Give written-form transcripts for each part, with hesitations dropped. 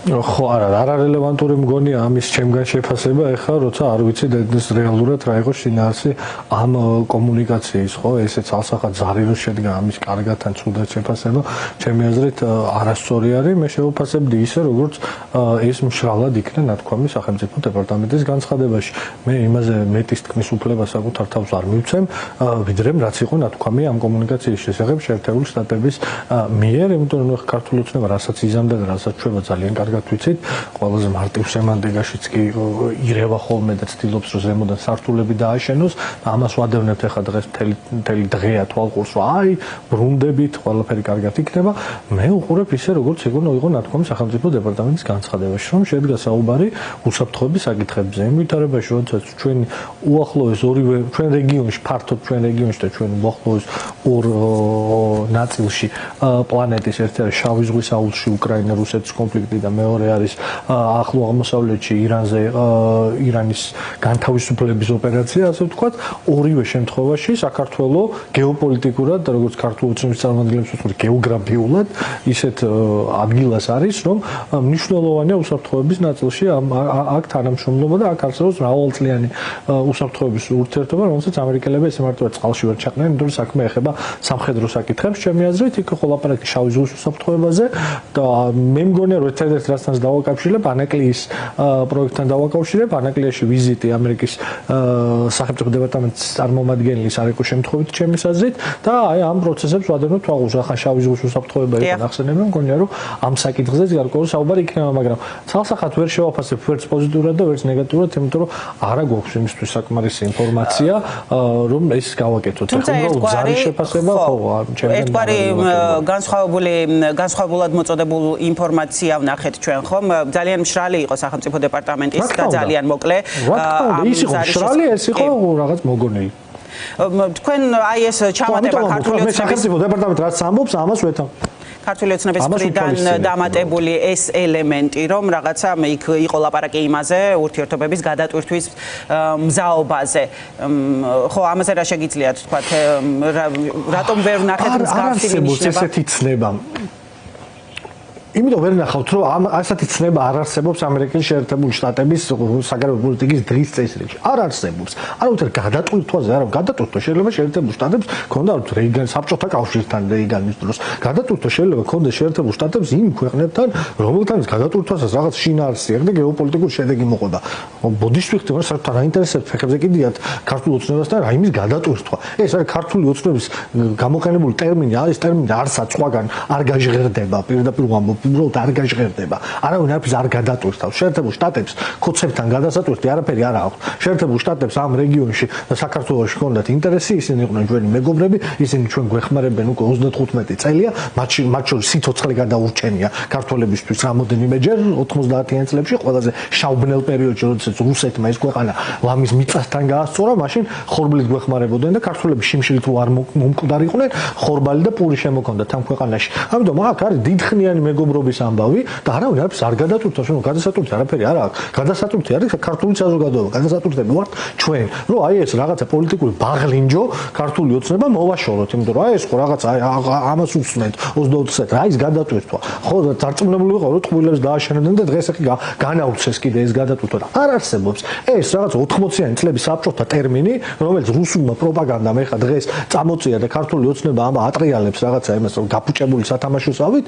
ხო არა რელევანტური მგონია ამის ჩემგან შეფასება ეხლა როცა არ ვიცი ეს რეალურად რა იყო შინაარსი ამ კომუნიკაციის ხო ესეც ალსახად ზარი რო შედგა ამის კარგად ან ცუდად შეფასება ჩემი აზრით არასწორი არის მე შევფასებდი ისე როგორც ეს მშრალად იქნა ნათქვამი სახელმწიფო დეპარტამენტის განცხადებაში მე იმაზე მეტის თქმის უფლება საკუთარ თავს არ მივცემ ვიდრე რაც იყო ნათქვამი ამ კომუნიკაციის შესახებ შეერთებული შტატების მიერ იმიტომ რომ ქართული ოცნება რასაც იზამდა და რასაც ჩვევა ძალიან კარგად ვიცით, ყველაზე მარტივ სემანტიკაშიც კი ირევა ხოლმე და ცდილობს რომ ზემოდან სართულები დააშენოს და ამას ვადევნებთ ახლა დღეს მთელი დღეა თვალყურს რომ აი ბრუნდებით ყველაფერი კარგად იქნება მე უყურებ ისე როგორც იყო ნათქვამი სახელმწიფო დეპარტამენტის განცხადებაში რომ შედგა საუბარი უსაფრთხოების საკითხებზე იმ ვითარებაში როდესაც ჩვენი უახლოეს ორივე ჩვენ რეგიონში ფართოდ ჩვენ რეგიონში და ჩვენ უახლოეს ორ ნაწილში პლანეტის ერთი არის შავი ზღვის აუზში უკრაინა რუსეთის კონფლიქტი და მეორე არის ახლო აღმოსავლეთში ირანის განთავისუფლების ოპერაცია, ასე ვთქვათ, ორივე შემთხვევაში საქართველო გეოპოლიტიკურად და როგორც ქართული ოცნების წარმომადგენლებს ვთქვათ, გეოგრაფიულად ისეთ ადგილას არის, რომ მნიშვნელოვანია უსაფრთხოების ნაწილში აქ თანამშრომლობა და აქ არსებობს მრავალწლიანი უსაფრთხოების ურთიერთობა, რომელსაც ამერიკელები ესე მარტივად წყალში ვერ ჩაყნიან, იმიტომ რომ საქმე ეხება სამხედრო საკითხებს, ჩემი აზრით, იქ ხო ლაპარაკი შავი ზღვის უსაფრთხოებაზე და მე მგონია რომ ერთ-ერთ რასთან დავაკავშირებ ანაკლიის პროექტთან დავაკავშირებ ანაკლიაში ვიზიტი ამერიკის სახელმწიფო დეპარტამენტის წარმომადგენლის არ იყო შემთხვევით ჩემის აზრით და აი ამ პროცესებს ვადევნებთ თვალყურს ახლა შავი ზღვის უსაფრთხოება იყო ნახსენები მგონია რომ ამ საკითხზე გარკვეული საუბარი იქნება მაგრამ ცალსახად ვერ შევაფასებ ვერც პოზიტიურად და ვერც ნეგატიურად იმიტომ რომ არა გვაქვს იმისთვის საკმარისი ინფორმაცია რომ ეს გავაკეთოთ ახლა ზარი შეფასება ხო ჩემთან ერთგვარი განსხვავებულად მოწოდებულ ინფორმაცია ვნახეთ ჩვენ ხომ ძალიან მშრალი იყო სახელმწიფო დეპარტამენტის და ძალიან მოკლე ის იყო მშრალი ეს იყო რაღაც მოგონილი თქვენ აი ეს ჩამატება ქართული ოცნების სახელმწიფო დეპარტამენტი რაც ამბობს ამას ვეთან ქართული ოცნების მხრიდან დამატებული ეს ელემენტი რომ რაღაცა იქ იყო ლაპარაკი იმაზე ურთიერთობების გადატვირთვის მზაობაზე ხო ამაზე რა შეგიძლიათ თქვა რატომ ვერ ვნახეთ მსგავსი ნიშნება ესეთი ცნება იმიტომ ვერ ნახავთ რომ ასეთი ცნება არ არსებობს ამერიკის შეერთებული შტატების საგარეო პოლიტიკის დღის წესრიგში. არ არსებობს. არავითარ გადატვირთვაზე არა, გადატვირთვა შეიძლება შეერთებულ შტატებს ქონდა რეიგან საბჭოთა კავშირთან რეიგანის დროს. გადატვირთვა შეიძლება ქონდეს შეერთებულ შტატებს იმ ქვეყნებთან, რომელთანაც გადატვირთვასაც რაღაც შინაარსი აქვს და გეოპოლიტიკური შედეგი მოყვება. ბოდიშვიხტი მას საერთოდ არ აინტერესებს ფეხებზე კიდიათ ქართულ ოცნებასთან რა იმის გადატვირთვა. ეს არის ქართული ოცნების გამოყენებული ტერმინი, არის ტერმინი არსად სხვაგან არ გაჟღერდება პირდაპირ ვამბობ უბრალოდ არ გაჟღერდება. არავინ არაფერს არ გადატვირთავს. შეერთებულ შტატებს ქოცებთან გადასატვირთი არაფერი არ აქვს. შეერთებულ შტატებს ამ რეგიონში და საქართველოში ჰქონდათ ინტერესი, ისინი იყვნენ ჩვენი მეგობრები, ისინი ჩვენ გვეხმარებენ უკვე 35 წელია, მათ შორის სიცოცხლე გადაურჩენია ქართველებისთვის რამოდენიმეჯერ 90-იან წლებში ყველაზე შავბნელ პერიოდში, როდესაც რუსეთმა ეს ქვეყანა ლამის მიწასთან გაასწორა, მაშინ ხორბლით გვეხმარებოდნენ და ქართველები შიმშილით არ მომკვდარიყვნენ, ხორბალი და პური შემოქონდათ ამ ქვეყანაში. ამიტომ აქ არის დიდხნიანი მეგობრობის ამბავი და არავინ არაფერს არ გადატვირთავს, რომ გადასატვირთი არაფერი არ აქვს. გადასატვირთი არის ქართული საზოგადოება, გადასატვირთები ვართ ჩვენ. რომ აი ეს რაღაცა პოლიტიკური ბაღლინჯო ქართული ოცნება მოვაშოროთ, იმიტომ რომ აი ეს ხო რაღაც ამას უსმენთ 20 წელს რა ის გადატვირთვა. ხო დარწმუნებული ვიყავ რომ ტყუილებს დააშენებდნენ და დღეს ახი განაუცეს კიდე ეს გადატვირთვა. არ არსებობს. ეს რაღაც 80-იანი წლების საბჭოთა ტერმინი, რომელიც რუსულმა პროპაგანდამ ეხა დღეს წამოწია და ქართული ოცნება ამა ატრიალებს რაღაცა იმას რომ გაფუჭებული სათამაშოსავით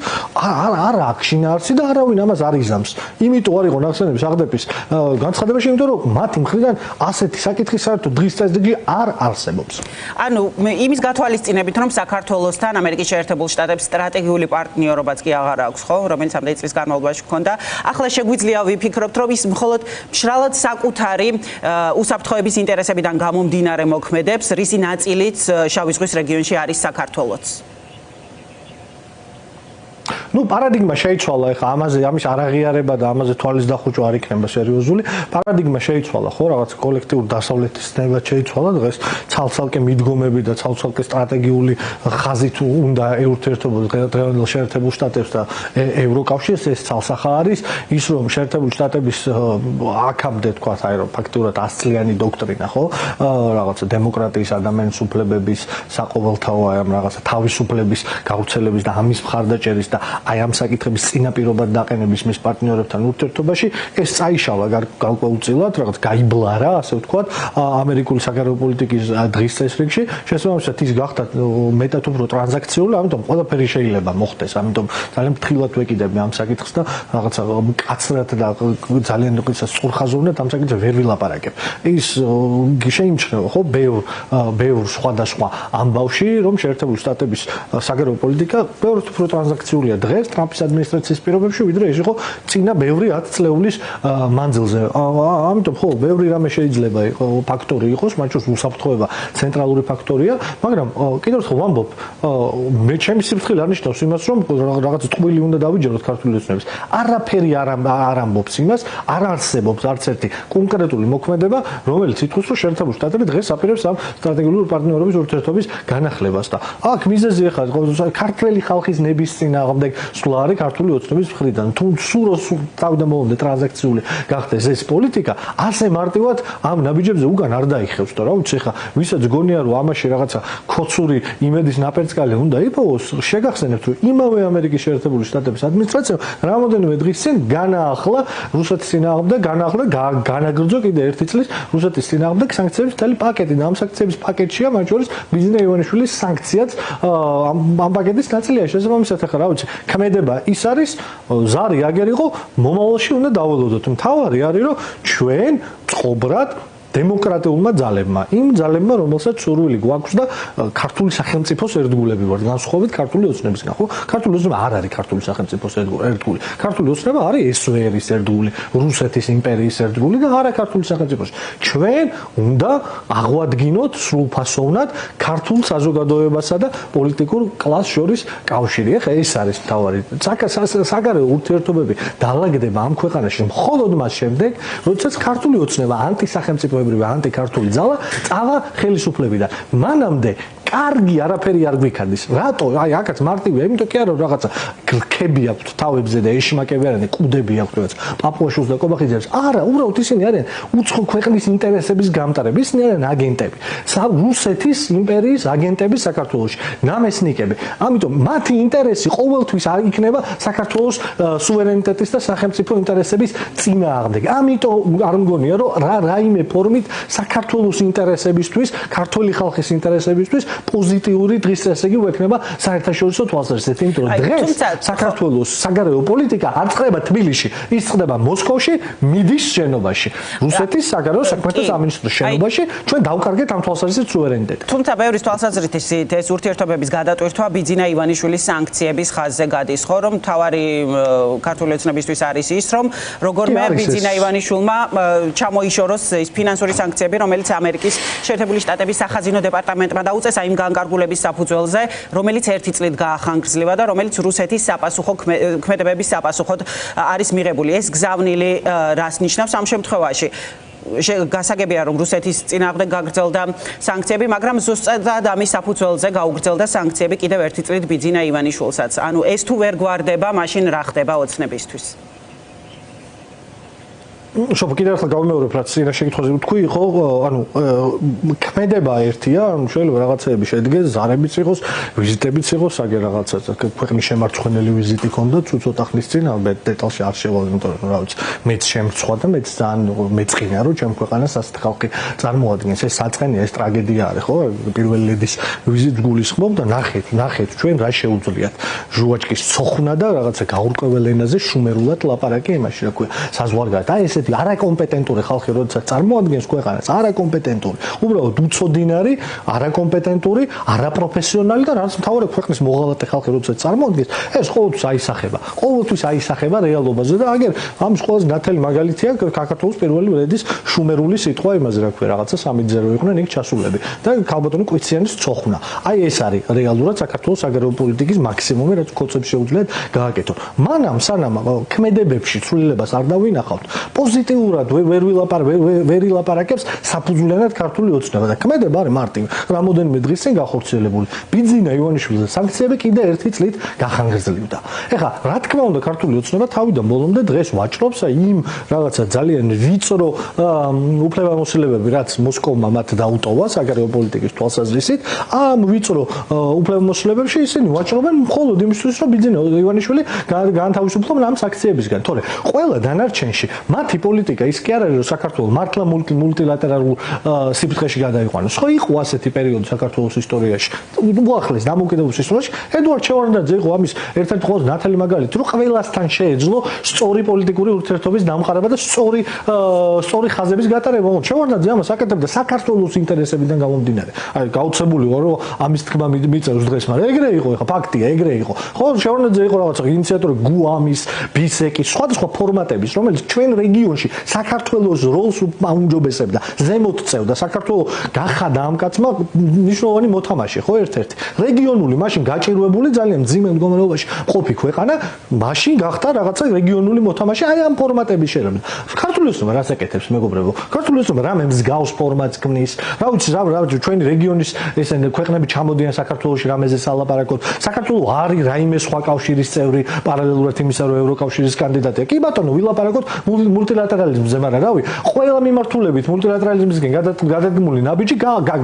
არ აქვს შინაარსი და არავინ ამას არ იზამს. იმიტომ არ იყო ნახსენები საღდეპის განცხადებაში, იმიტომ რომ მათი მხრიდან ასეთი საკითხი საერთოდ დღის წესრიგში არ არსებობს. ანუ იმის გათვალისწინებით, რომ საქართველოსთან ამერიკის შეერთებულ შტატებს სტრატეგიული პარტნიორობაც კი აღარ აქვს, ხო, რომელიც ამდენი წლის განმავლობაში ჰქონდა. ახლა შეგვიძლია ვიფიქროთ, რომ ის მხოლოდ მშრალად საკუთარი უსაფრთხოების ინტერესებიდან გამომდინარე მოქმედებს, რისი ნაწილიც შავი ზღვის რეგიონში არის საქართველოც. Ну, парадигма შეიცვალა ახლა ამის არაღიარება და ამაზე თვალის დახუჭვა არ იქნება სერიოზული. парадигма შეიცვალა, ხო, რაღაც კოლექტიურ დასავლეთის ცნება შეიცვალა დღეს ცალ-ცალკე მიდგომები და ცალ-ცალკე სტრატეგიული ხაზით უნდა ურთიერთობა დღევანდელ შეერთებულ შტატებს და ევროკავშირს ეს ცალსახა არის ის რომ შეერთებული შტატების აქამდე თქვა აი რომ ფაქტურად 100 წლიანი დოქტრინა, ხო, რაღაცა დემოკრატიის ადამიანის უფლებების საყოველთაო აი ამ რაღაცა თავისუფლების გავრცელების და ამის მხარდაჭერის და აი ამ საკითხების წინაპირობად დაყენების მის პარტნიორებთან ურთიერთობაში ეს წაიშალა გარკვეულწილად რაღაც გაიბლარა ასე ვთქვათ ამერიკული საგარეო პოლიტიკის დღის წესრიგში შესაბამისად ის გახდა მეტად უფრო ტრანზაქციული ამიტომ ყველაფერი შეიძლება მოხდეს ამიტომ ძალიან ფრთხილად ვეკიდები ამ საკითხს და რაღაცა კაცრად და ძალიან სწორხაზოვნად ამ საკითხზე ვერ ვილაპარაკებ ის შეიმჩნევა ხო ბევრ სხვადასხვა ამბავში რომ შეერთებული შტატების საგარეო პოლიტიკა ბევრად უფრო ტრანზაქციულია დღეს ტრამპის ადმინისტრაციის პირობებში ვიდრე ის იყო წინა ბევრი 10 წლეულის მანძილზე ამიტომ ხო ბევრი რამე შეიძლება ფაქტორი იყოს მათ შორის უსაფრთხოება ცენტრალური ფაქტორია მაგრამ კიდევ ერთხელ ვამბობ მე ჩემი სიფრთხილე არ ნიშნავს იმას რომ რაღაც ტყუილი უნდა დავიჯეროთ ქართული ოცნების არაფერი არ ამბობს იმას არ არსებობს არც ერთი კონკრეტული მოქმედება რომელიც ითქვის რომ შეერთებული შტატები დღეს აპირებს ამ სტრატეგიული პარტნიორობის ურთიერთობის განახლებას და აქ მიზეზი ახლა ქართველი ხალხის ნების წინააღმდეგ სულ არის ქართული ოცნების მხრიდან თუ სულ თავდამოუნდა ტრანზაქციული გახდეს ეს პოლიტიკა ასე მარტივად ამ ნაბიჯებზე უკან არ დაიხევს და რა ვიცი ხა ვისაც გონია რომ ამაში რაღაცა ქოცური იმედის ნაპერწკალი უნდა იპოვოს შეგახსენებთ რომ იმავე ამერიკის შეერთებული შტატების ადმინისტრაციამ რამოდენიმე დღის წინ განაახლა რუსეთის წინააღმდეგ განაგრძო კიდე ერთი წლის რუსეთის წინააღმდეგ სანქციების მთელი პაკეტი და ამ სანქციების პაკეტშია მათ შორის ბიზნეს ივანიშვილის სანქციაც ამ პაკეტის ნაწილია შესაბამისად ახლა რა ვიცი ქმედება ის არის ზარი აგერ იყო მომავალში უნდა დაველოდოთ მთავარი არის რომ ჩვენ წყობრად დემოკრატიულმა ძალებმა იმ ძალებმა რომელსაც სურვილი გვაქვს და ქართული სახელმწიფოს ერთგულები ვართ განსხვავებით ქართული ოცნებისგან ხო ქართული ოცნება არ არის ქართული სახელმწიფოს ერთგული ქართული ოცნება არის SVR-ის ერთგული რუსეთის იმპერიის ერთგული და არა ქართული სახელმწიფოს ჩვენ უნდა აღვადგინოთ სრულფასოვნად ქართულ საზოგადოებასა და პოლიტიკურ კლასს შორის კავშირი ახლა ეს არის მთავარი საგარეო ურთიერთობები დაალაგდება ამ ქვეყანაში მხოლოდ მას შემდეგ როდესაც ქართული ოცნება ანტისახელმწიფო ანტიქართული ძალა წავა ხელისუფლებიდან მანამდე კარგი არაფერი არ გვიქარდის რატო აი აქაც მარტივია იმიტომ კი არა რაღაცა გლქები აქვთ თავებზე და ეშმაკები არიან კუდები აქვთ რაღაც პაპუაშვილს და კობახიძეებს არა უბრალოდ ისინი არიან უცხო ქვეყნის ინტერესების გამტარები ისინი არიან აგენტები რუსეთის იმპერიის აგენტები საქართველოში ნამესნიკები ამიტომ მათი ინტერესი ყოველთვის არ იქნება საქართველოს სუვერენიტეტის და სახელმწიფო ინტერესების წინააღმდეგ ამიტომ არ მგონია რომ რაიმე ფორმით საქართველოს ინტერესებისთვის ქართული ხალხის ინტერესებისთვის პოზიტიური დღის წესრიგი ვექნება საერთაშორისო თვალსაზრისით. იმიტომ რომ დღეს საქართველოს საგარეო პოლიტიკა არ წდება თბილისში, ის წდება მოსკოვში, მიდის შენობაში. რუსეთის საგარეო საქმეთა სამინისტროს შენობაში ჩვენ დავკარგეთ ამ თვალსაზრისით სუვერენიტეტი. თუმცა ბევრის თვალსაზრისით ეს ურთიერთობების გადატვირთვა ბიძინა ივანიშვილის სანქციების ხაზზე გადის, ხო, რომ თავარი ქართული ოცნებისთვის არის ის, რომ როგორმე ბიძინა ივანიშვილმა ჩამოიშოროს ის ფინანსური სანქციები, რომელიც ამერიკის შეერთებული შტატების სახაზინო დეპარტამენტმა დაუწეს იმ განკარგულების საფუძველზე, რომელიც ერთი წლით გაახანგრძლივა და რომელიც რუსეთის საპასუხო ქმედებების საპასუხოდ არის მიღებული. ეს გზავნილი რას ნიშნავს ამ შემთხვევაში? გასაგებია რომ რუსეთის წინააღმდეგ გაგრძელდა სანქციები, მაგრამ ზუსტად ამის საფუძველზე გაუგრძელდა სანქციები კიდევ ერთი წლით ბიძინა ივანიშვილსაც. ანუ ეს თუ ვერ გვარდება, მაშინ რა ხდება ოცნებისთვის? შობ კიდევ ახლა გავიმეორებ რაც წინა შეკითხვაზე ვთქვი, ხო, ანუ ქმედება ერთია, ანუ შეიძლება რაღაცეები შედგეს, ზარებიც იყოს, ვიზიტებიც იყოს, აგერ რაღაცა ქვეყნის შემარცხვენელი ვიზიტი ქონდა, ცუცოტა ხნის წინ, ალბათ დეტალში არ შევალ, იმიტომ რომ რა ვიცი, მეც შემრცხვა და მეც ძალიან მეწყინა, რომ ჩემ ქვეყანას ასეთ ხალხი წარმოადგენს. ეს საწყენია, ეს ტრაგედია არის, ხო? პირველი ლედის ვიზიტს გულისხმობ და ნახეთ, ჩვენ რა შეუძლიათ. ჟუვაჩკის ცოხნა და რაღაცა გაურკვეველ ენაზე შუმერულად ლაპარაკი იმაში, რა ქვია, საზღვარგარეთ. აი ეს არაკომპეტენტური ხალხი როდესაც წარმოადგენს ქვეყანას, არაკომპეტენტური, უბრალოდ უცოდინარი, არაკომპეტენტური, არაპროფესიონალი და რაც მთავარი ქვეყნის მოღალატე ხალხი როდესაც წარმოადგენს, ეს ყოველთვის აისახება რეალობაზე და აგერ ამის ყველაზე ნათელი მაგალითია საქართველოს პირველი ლედის შუმერული სიტყვა იმაზე, რა ქვია, რაღაცა 3-0 იყვნენ იქ ჩასულები და ქალბატონი კვიციანის ცოხნა. აი ეს არის რეალურად საქართველოს საგარეო პოლიტიკის მაქსიმუმი, რაც კონცეფცია შეუძლიათ გააკეთონ. მანამ სანამ ქმედებებში ცვლილებას არ დავინახავთ, პოზიტიურად ვერ ილაპარაკებს საფუძვლიანად ქართული ოცნება და ქმედება არის მარტივი. რამოდენიმე დღის წინ გახორციელებული ბიძინა ივანიშვილის სანქციები კიდე ერთი წლით გახანგრძლივდა. ეხლა რა თქმა უნდა ქართული ოცნება თავიდან ბოლომდე დღეს ვაჭრობს იმ რაღაცა ძალიან ვიწრო უფლებამოსილებები, რაც მოსკოვმა მათ დაუტოვა საგარეო პოლიტიკის თვალსაზრისით, ამ ვიწრო უფლებამოსილებებში ისინი ვაჭრობენ მხოლოდ იმისთვის, რომ ბიძინა ივანიშვილი გაანთავისუფლონ ამ სანქციებისგან. თორე ყველა დანარჩენში მათი პოლიტიკა ის კი არ არის, რომ საქართველოს მართლა მულტილატერალურ სიფრთხეში გადაიყვანოს. ხო იყო ასეთი პერიოდი საქართველოს ისტორიაში. უახლეს დამოუკიდებლობის ისტორიაში ედუარდ შევარდნაძე იყო ამის ერთ-ერთი ყველაზე ნათელი მაგალითი, რომ ყველასთან შეეძლო სწორი პოლიტიკური ურთიერთობის დამყარება და სწორი ხაზების გატარება. შევარდნაძე ამას აკეთებდა საქართველოს ინტერესებიდან გამომდინარე. აი გაუცებული ვარ, რომ ამის თქმა მიწეროს დღეს, მაგრამ ეგრე იყო, ეხა ფაქტია, ეგრე იყო. ხო, შევარდნაძე იყო რაღაცა ინიციატორი გუამის, ბისეკის, სხვადასხვა ფორმატების, რომელიც ჩვენ რეგიონში საქართველოს როლს აუმჯობესებდა, ზემოთ წევდა. საქართველოს გახადა ამ კაცმა მნიშვნელოვანი მოთამაშე, ხო, ერთ-ერთი. რეგიონული, მაშინ გაჭირვებული ძალიან მძიმე მდგომარეობაში ყოფი ქვეყანა, მაშინ გახდა რაღაცა რეგიონული მოთამაშე, აი ამ ფორმატების შერევა. ქართული ოცნება რას აკეთებს, მეგობრებო? ქართული ოცნება რამე მსგავს ფორმატს ქმნის. რა ვიცი, ჩვენი რეგიონის ესენი ქვეყნები ჩამოდიან საქართველოში რამეზე სალაპარაკოთ. საქართველოს არის რაიმე სხვა კავშირის წევრი, პარალელურად იმისა, რომ ევროკავშირის კანდიდატია. კი ბატონო, ვილაპარაკოთ მულტილატერალიზმზე, მაგრამ რავი, ყველა მიმართულებით მულტილატერალიზმისგან გადადგმული ნაბიჯი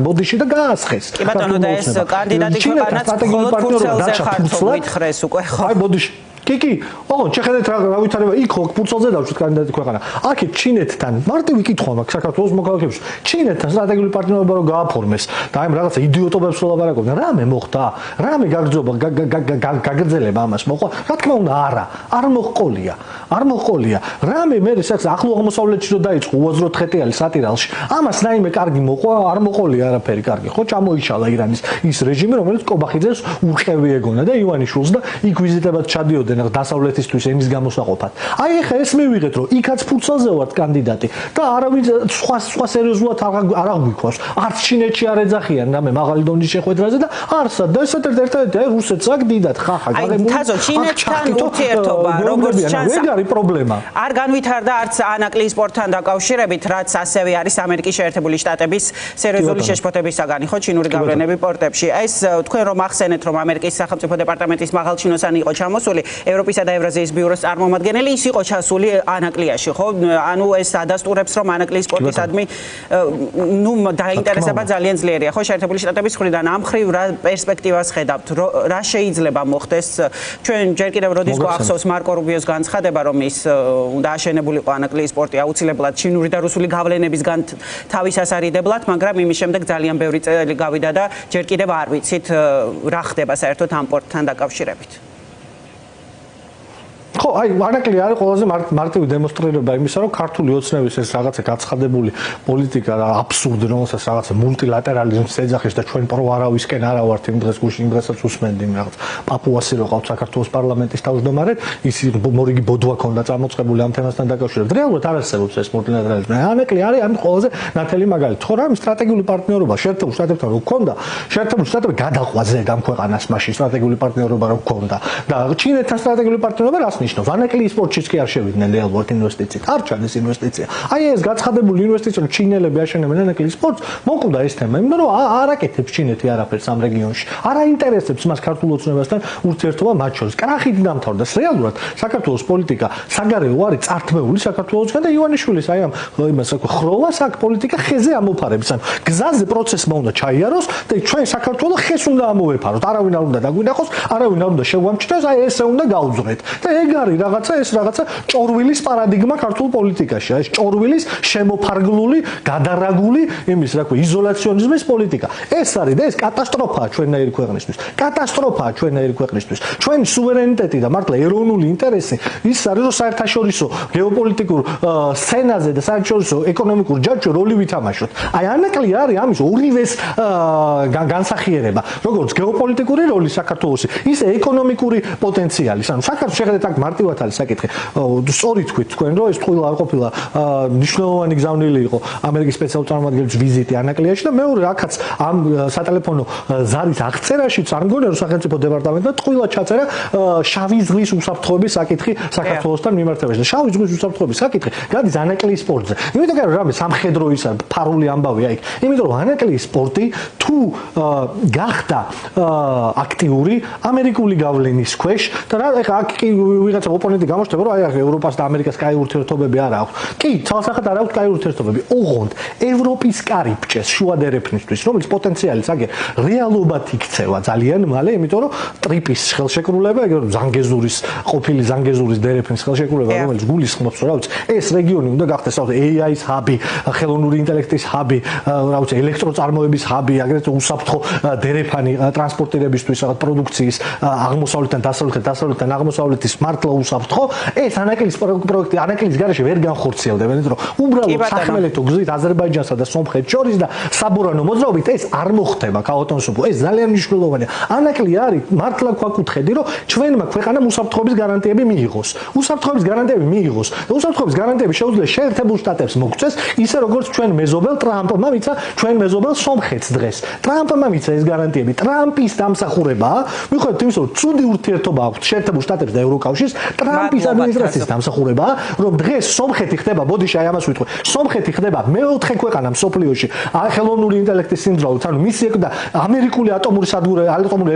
ბოდიში და გაასხეს. კი ბატონო, და ეს კანდიდატი ქვეყანაც მხოლოდ ფურცელზე ხართ მითხრეს უკვე, ხო? აი ბოდიში კი, ოღონდ შეხედეთ რა ვითარება იქ ხო ფურცელზე დავშვით კანდიდატი ქვეყანა. აქეთ ჩინეთთან მარტივი კითხვა მაქვს საქართველოს მოქალაქეებს. ჩინეთთან სტრატეგიული პარტნიორობა რო გააფორმეს და აი რაღაცა იდიოტობებს ვლაპარაკობდნენ. რამე მოხდა? რამე გაგრძობა გაგრძელება ამას მოყვა? რა თქმა უნდა არა. არ მოყოლია. რამე მე ეს ახლო აღმოსავლეთში რო დაიწყო უაზრო თხეტიალი სატირალში. ამას რაიმე კარგი მოყვა? არ მოყოლია არაფერი კარგი. ხო ჩამოიშალა ირანის ის რეჟიმი, რომელიც კობახიძეს ურყევი ეგონა და ივანიშვილს და იქ ვიზიტებად ჩადიოდნენ დასავლეთისთვის ენის გამოსაყოფად. აი ეხა ეს მივიღეთ, რომ იქაც ფურცელზე ვართ კანდიდატი და არავინ სხვა სერიოზულად არ აღვიქვას. არც ჩინეთში არ ეძახიან რამე მაღალი დონის შეხვედრაზე და არცად და ესეთ ერთ-ერთი აი რუსეთს აქ დიდად ხახა გაგებული. აი თაზო ჩინეთთან ურთიერთობა როგორც ჩანს ეგ არის პრობლემა. არ განვითარდა არც ანაკლიის სპორტთან დაკავშირებით, რაც ასევე არის ამერიკის შეერთებული შტატების სერიოზული შეშფოთების საგანი, ხო, ჩინური გავლენები პორტებში. ეს თქვენ რომ ახსენეთ, რომ ამერიკის სახელმწიფო დეპარტამენტის მაღალჩინოსანი იყო ჩამოსული ევროპისა და ევრაზიის ბიუროს წარმომადგენელი, ის იყო ჩასული ანაკლიაში, ხო? ანუ ეს ადასტურებს, რომ ანაკლიის სპორტისადმი დაინტერესება ძალიან ძლიერია, ხო? შეერთებული შტატების მხრიდან ამ ხრივ რა პერსპექტივას ხედავთ? რა შეიძლება მოხდეს? ჩვენ ჯერ კიდევ როდის გვახსოვს მარკო რუბიოს განცხადება, რომ ის უნდა აშენებულიყო ანაკლიის სპორტი აუცილებლად ჩინური და რუსული გავლენებისგან თავისასარიდებლად, მაგრამ იმის შემდეგ ძალიან ბევრი წელი გავიდა და ჯერ კიდევ არ ვიცით რა ხდება საერთოდ ამ სპორტთან დაკავშირებით. ხო, აი ანაკლი არის ყველაზე მარტივი დემონსტრირება იმისა, რომ ქართული ოცნების ეს რაღაცა გაცხადებული პოლიტიკა და აბსურდი, რომელსაც რაღაცა მულტილატერალიზმს ეძახის და ჩვენ პრო არავისკენ არა ვართ იმ დღეს გუშინ იმ დღესაც უსმენდი რაღაც პაპუასი რო ყავთ საქართველოს პარლამენტის თავმჯდომარედ, ის მორიგი ბოდვა ქონდა წამოწყებული ამ თემასთან დაკავშირებით. რეალურად არ არსებობს ეს მულტილატერალიზმი. ანაკლი არის ამ ყველაზე ნათელი მაგალითი. ხო, რა სტრატეგიული პარტნიორობა შეერთებულ შტატებთან რო ქონდა, შეერთებული შტატები გადაყვაზე ამ ქვეყანას მაშინ სტრატეგიული პარტნიორობა რო ქონდა და ჩინეთთან სტრატეგიული პარტნიორობა რას ანაკლიის სპორტშიც კი არ შევიდნენ რეალურად ინვესტიციით. არ ჩანდეს ინვესტიცია. აი ეს გაცხადებული ინვესტიცია, რომ ჩინელები აშენებენ ანაკლიის სპორტს, მოკვდა ეს თემა, იმიტომ რომ არ აკეთებს ჩინეთი არაფერს ამ რეგიონში. არ აინტერესებს მას ქართულ ოცნებასთან ურთიერთობა მათ შორის. კრახით დამთავრდა. რეალურად საქართველოს პოლიტიკა საგარეო არის წართმეული საქართველოსგან და ივანიშვილის აი ამ იმას რა ქვია, ხროვას აქ პოლიტიკა ხეზე ამოფარებს. ანუ გზაზე პროცესმა უნდა ჩაიაროს და ჩვენ საქართველოს ხეს უნდა ამოვეფაროთ. არავინ არ უნდა დაგვინახოს, არავინ არ უნდა შეგვამჩნევს, აი ესე უნდა გაუძღეთ. და ეგ არის რაღაცა ჭორვილის პარადიგმა ქართულ პოლიტიკაში. ეს ჭორვილის შემოფარგლული, გადარაგული იმის რა ქვია, იზოლაციონიზმის პოლიტიკა. ეს არის და ეს კატასტროფაა ჩვენნაირი ქვეყნისთვის. კატასტროფაა ჩვენნაირი ქვეყნისთვის. ჩვენი სუვერენიტეტი და მართლა ეროვნული ინტერესი ის არის, რომ საერთაშორისო გეოპოლიტიკურ სცენაზე და საერთაშორისო ეკონომიკურ ჯაჭვში როლი ვითამაშოთ. აი ანაკლი არის ამის ორივეს განსახიერება. როგორც გეოპოლიტიკური როლი საქართველოსი, ისე ეკონომიკური პოტენციალი. ანუ საქართველოს შეხედეთ აქ მარტივად არის საკითხი. სწორი თქვით თქვენ, რომ ეს ტყუილ არ ყოფილა მნიშვნელოვანი გზავნილი იყო ამერიკის სპეციალურ წარმომადგენლის ვიზიტი ანაკლიაში და მეორე აქაც ამ სატელეფონო ზარის აღწერაშიც არ მგონია რომ სახელმწიფო დეპარტამენტმა ტყუილა ჩაწერა შავი ზღვის უსაფრთხოების საკითხი საქართველოსთან მიმართებაში და შავი ზღვის უსაფრთხოების საკითხი გადის ანაკლის სპორტზე. იმიტომ რომ რამე სამხედრო ისა ფარული ამბავია იქ. იმიტომ რომ ანაკლის სპორტი თუ გახდა აქტიური ამერიკული გავლენის ქვეშ და რა ეხა აქ კი ვიღაცა ოპონენტი გამოჩნდება რომ აი ახლა ევროპას და ამერიკას კაი ურთიერთობები არ აქვს. კი, თვალსახად არ აქვს კაი ურთიერთობები. ოღონდ ევროპის კარიბჭეს შუა დერეფნისთვის, რომელიც პოტენციალიც აგე რეალობად იქცევა ძალიან მალე, იმიტომ რომ ტრიპის ხელშეკრულება, ეგ რომ ზანგეზურის ყოფილი ზანგეზურის დერეფნის ხელშეკრულება, რომელიც გულისხმობს, რა ვიცი, ეს რეგიონი უნდა გახდეს AI-ის ჰაბი, ხელოვნური ინტელექტის ჰაბი, რა ვიცი, ელექტროწარმოების ჰაბი, აგრეთვე უსაფრთხო დერეფანი ტრანსპორტირებისთვის, რაღაც პროდუქციის აღმოსავლეთიდან დასავლეთიდან აღმოსავლეთის მართლა უსაფრთხო, ეს ანაკლის პროექტი ანაკლის გარეშე ვერ განხორციელდება, იმიტომ რომ უბრალოდ სახმელეთო გზით აზერბაიჯანსა და სომხეთს შორის და საბურანო მოძრაობით ეს არ მოხდება ქაოტონსუბო. ეს ძალიან მნიშვნელოვანია. ანაკლი არის მართლა გვაკუთხედი, რომ ჩვენმა ქვეყანამ უსაფრთხოების გარანტიები მიიღოს. უსაფრთხოების გარანტიები მიიღოს. და უსაფრთხოების გარანტიები შეუძლია შეერთებულ შტატებს მოგწეს, ისე როგორც ჩვენ მეზობელ ტრამპმა მიცა ჩვენ მეზობელ სომხეთს დღეს. ტრამპმა მიცა ეს გარანტიები. ტრამპის დამსახურებაა, მიუხედავად იმისა, რომ ცუდი ურთიერთობა აქვს შეერთებულ შტატებს და ევროკავშირს, ტრამპის ადმინისტრაციის დამსახურებაა, რომ დღეს სომხეთი ხდება, ბოდიში აი ამას ვიტყვი, სომხეთი ხდება მეოთხე ქვეყანა მსოფლიოში ხელოვნური ინტელექტის სიმძლავრით, ანუ მისი და ამერიკული ატომური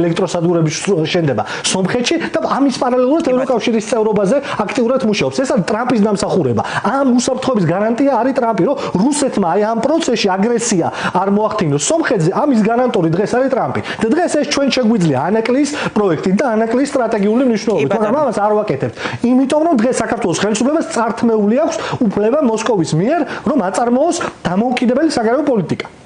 ელექტროსადგურების შენდება სომხეთში და ამის პარალელურად ევროკავშირის წევრობაზე აქტიურად მუშაობს. ეს არის ტრამპის დამსახურება. ამ უსაფრთხოების გარანტია არის ტრამპი, რომ რუსეთმა აი ამ პროცესში აგრესია არ მოახდინოს სომხეთზე, ამის გარანტორი დღეს არის ტრამპი. და დღეს ეს ჩვენ შეგვიძლია ანაკლის პროექტი და ანაკლის სტრატეგიული მნიშვნელობით, მაგრამ ამას არ ვაკეთებთ. იმიტომ რომ დღეს საქართველოს ხელისუფლებას წართმეული აქვს უფლება მოსკოვის მიერ, რომ აწარმოოს დამოუკიდებელი საგარეო პოლიტიკა.